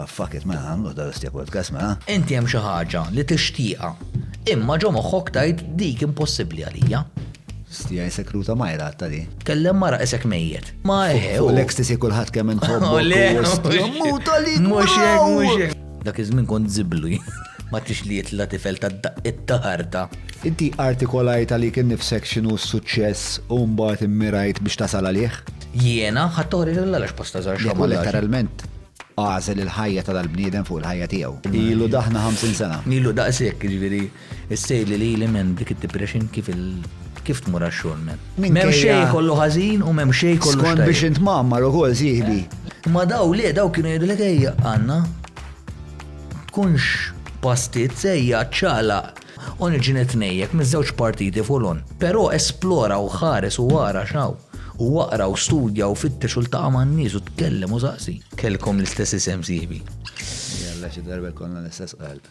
Fuck it, ma għamlu dal-istja podcast, ma. Inti hemm xi ħaġa li tixtieqha, imma ġo moħħok tgħid dik impossibbli għalija. Stija jsekruta majra ta' di. Kellem mara isek mejjed. Ma U l-ecstasy kulħadd kemm inħobbu. Muta li mhux hekk. Dak iż-żmien kont żiblu. Ma tix li jitla tifel ta' it-taħarta. Inti artikolajt għalik innifsek x'inhu s-suċċess u mbagħad immirajt biex tasal għalih? Jiena ħattori l-għalax posta żar Jew letteralment għażel il-ħajja ta' dal-bniedem fuq il-ħajja tiegħu. Ilu daħna 50 sena. Ilu daqshekk jiġifieri issejli li men dik id-depression kif tmur għax-xogħol men. M'hemm xejn kollu ħażin u m'hemm xejn kollu Skont biex intmammar ukoll sieħbi. Ma daw kienu jgħidulek ejja Anna tkunx pastit sejja ċala u niġi netnejjek miż-żewġ partiti fulon. Però esplora u ħares u wara xaw. U waqra u studja u fittex u l-taqa man nies u tkellem u saqsi. Kellkom l-istess isem sieħbi. Jalla xi darba konna l-istess qalb.